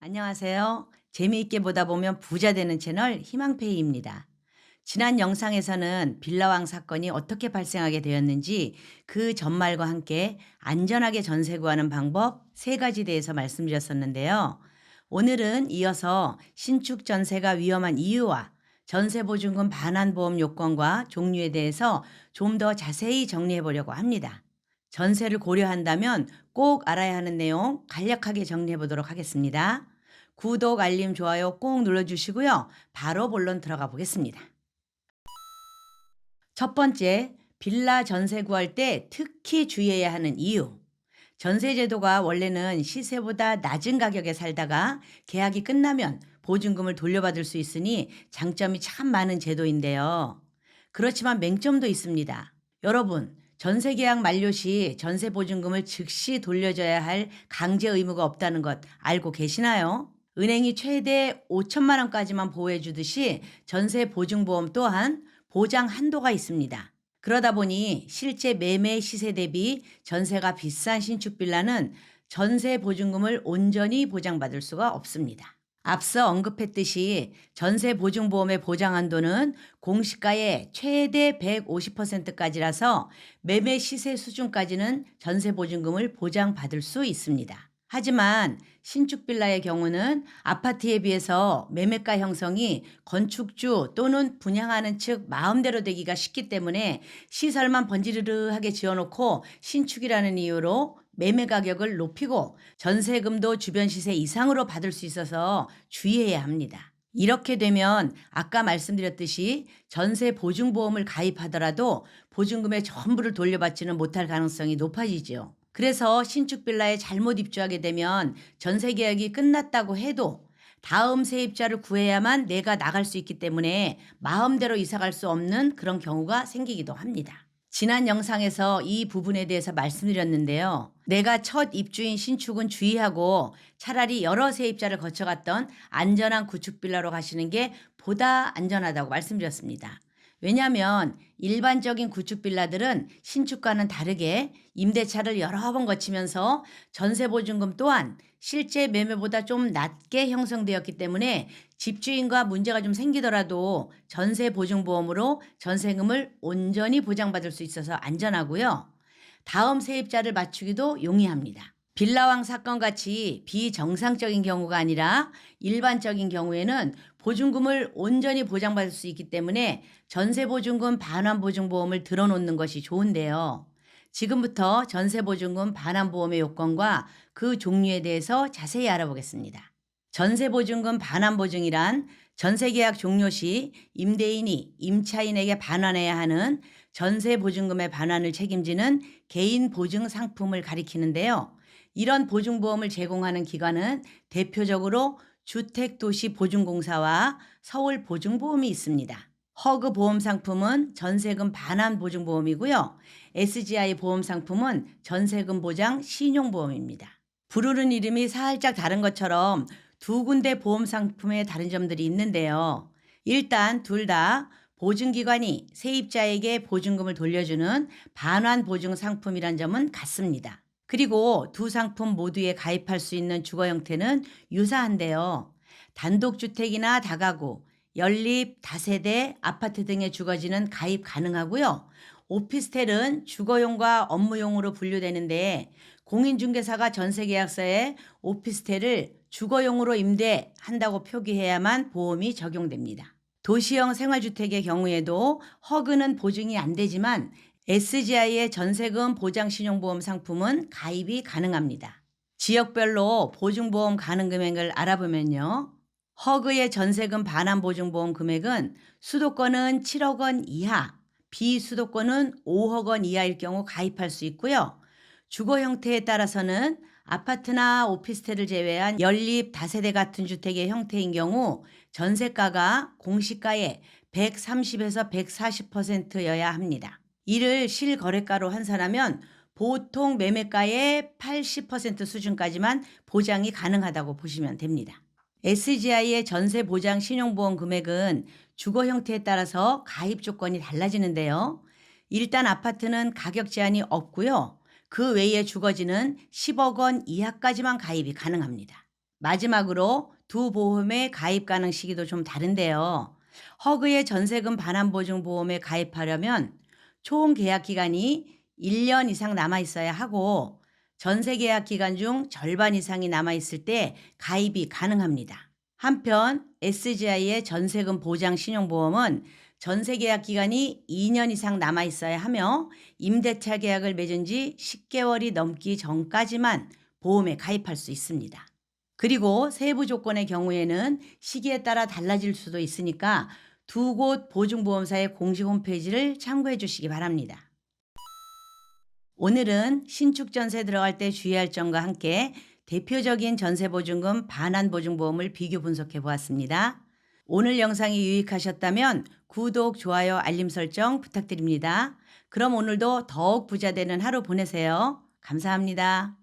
안녕하세요. 재미있게 보다 보면 부자 되는 채널 희망페이입니다. 지난 영상에서는 빌라왕 사건이 어떻게 발생하게 되었는지 그 전말과 함께 안전하게 전세 구하는 방법 세 가지 대해서 말씀드렸었는데요. 오늘은 이어서 신축 전세가 위험한 이유와 전세보증금 반환보험 요건과 종류에 대해서 좀 더 자세히 정리해 보려고 합니다. 전세를 고려한다면 꼭 알아야 하는 내용 간략하게 정리해 보도록 하겠습니다. 구독, 알림, 좋아요 꼭 눌러주시고요. 바로 본론 들어가 보겠습니다. 첫 번째, 빌라 전세 구할 때 특히 주의해야 하는 이유. 전세 제도가 원래는 시세보다 낮은 가격에 살다가 계약이 끝나면 보증금을 돌려받을 수 있으니 장점이 참 많은 제도인데요. 그렇지만 맹점도 있습니다. 여러분, 전세 계약 만료 시 전세 보증금을 즉시 돌려줘야 할 강제 의무가 없다는 것 알고 계시나요? 은행이 최대 5천만 원까지만 보호해 주듯이 전세 보증보험 또한 보장 한도가 있습니다. 그러다 보니 실제 매매 시세 대비 전세가 비싼 신축 빌라는 전세 보증금을 온전히 보장받을 수가 없습니다. 앞서 언급했듯이 전세 보증보험의 보장 한도는 공시가의 최대 150%까지라서 매매 시세 수준까지는 전세 보증금을 보장받을 수 있습니다. 하지만 신축 빌라의 경우는 아파트에 비해서 매매가 형성이 건축주 또는 분양하는 측 마음대로 되기가 쉽기 때문에 시설만 번지르르하게 지어놓고 신축이라는 이유로 매매 가격을 높이고 전세금도 주변 시세 이상으로 받을 수 있어서 주의해야 합니다. 이렇게 되면 아까 말씀드렸듯이 전세 보증보험을 가입하더라도 보증금의 전부를 돌려받지는 못할 가능성이 높아지죠. 그래서 신축 빌라에 잘못 입주하게 되면 전세 계약이 끝났다고 해도 다음 세입자를 구해야만 내가 나갈 수 있기 때문에 마음대로 이사 갈 수 없는 그런 경우가 생기기도 합니다. 지난 영상에서 이 부분에 대해서 말씀드렸는데요. 내가 첫 입주인 신축은 주의하고 차라리 여러 세입자를 거쳐갔던 안전한 구축 빌라로 가시는 게 보다 안전하다고 말씀드렸습니다. 왜냐하면 일반적인 구축 빌라들은 신축과는 다르게 임대차를 여러 번 거치면서 전세 보증금 또한 실제 매매보다 좀 낮게 형성되었기 때문에 집주인과 문제가 좀 생기더라도 전세 보증보험으로 전세금을 온전히 보장받을 수 있어서 안전하고요. 다음 세입자를 맞추기도 용이합니다. 빌라왕 사건 같이 비정상적인 경우가 아니라 일반적인 경우에는 보증금을 온전히 보장받을 수 있기 때문에 전세보증금 반환보증보험을 들어놓는 것이 좋은데요. 지금부터 전세보증금 반환보험의 요건과 그 종류에 대해서 자세히 알아보겠습니다. 전세보증금 반환보증이란 전세계약 종료 시 임대인이 임차인에게 반환해야 하는 전세보증금의 반환을 책임지는 개인 보증 상품을 가리키는데요. 이런 보증보험을 제공하는 기관은 대표적으로 주택도시보증공사와 서울보증보험이 있습니다. 허그 보험 상품은 전세금 반환 보증보험이고요. SGI 보험 상품은 전세금 보장 신용보험입니다. 부르는 이름이 살짝 다른 것처럼 두 군데 보험 상품에 다른 점들이 있는데요. 일단 둘 다 보증기관이 세입자에게 보증금을 돌려주는 반환 보증 상품이란 점은 같습니다. 그리고 두 상품 모두에 가입할 수 있는 주거 형태는 유사한데요. 단독주택이나 다가구, 연립, 다세대, 아파트 등의 주거지는 가입 가능하고요. 오피스텔은 주거용과 업무용으로 분류되는데 공인중개사가 전세계약서에 오피스텔을 주거용으로 임대한다고 표기해야만 보험이 적용됩니다. 도시형 생활주택의 경우에도 허그는 보증이 안 되지만 SGI의 전세금 보장신용보험 상품은 가입이 가능합니다. 지역별로 보증보험 가능 금액을 알아보면요. 허그의 전세금 반환보증보험 금액은 수도권은 7억 원 이하, 비수도권은 5억 원 이하일 경우 가입할 수 있고요. 주거 형태에 따라서는 아파트나 오피스텔을 제외한 연립, 다세대 같은 주택의 형태인 경우 전세가가 공시가의 130에서 140%여야 합니다. 이를 실거래가로 환산하면 보통 매매가의 80% 수준까지만 보장이 가능하다고 보시면 됩니다. SGI의 전세 보장 신용보험 금액은 주거 형태에 따라서 가입 조건이 달라지는데요. 일단 아파트는 가격 제한이 없고요. 그 외의 주거지는 10억 원 이하까지만 가입이 가능합니다. 마지막으로 두 보험의 가입 가능 시기도 좀 다른데요. 허그의 전세금 반환보증 보험에 가입하려면 총 계약 기간이 1년 이상 남아 있어야 하고 전세 계약 기간 중 절반 이상이 남아 있을 때 가입이 가능합니다. 한편 SGI의 전세금 보장 신용보험은 전세 계약 기간이 2년 이상 남아 있어야 하며 임대차 계약을 맺은 지 10개월이 넘기 전까지만 보험에 가입할 수 있습니다. 그리고 세부 조건의 경우에는 시기에 따라 달라질 수도 있으니까 두 곳 보증보험사의 공식 홈페이지를 참고해 주시기 바랍니다. 오늘은 신축 전세 들어갈 때 주의할 점과 함께 대표적인 전세보증금 반환보증보험을 비교 분석해 보았습니다. 오늘 영상이 유익하셨다면 구독, 좋아요, 알림 설정 부탁드립니다. 그럼 오늘도 더욱 부자 되는 하루 보내세요. 감사합니다.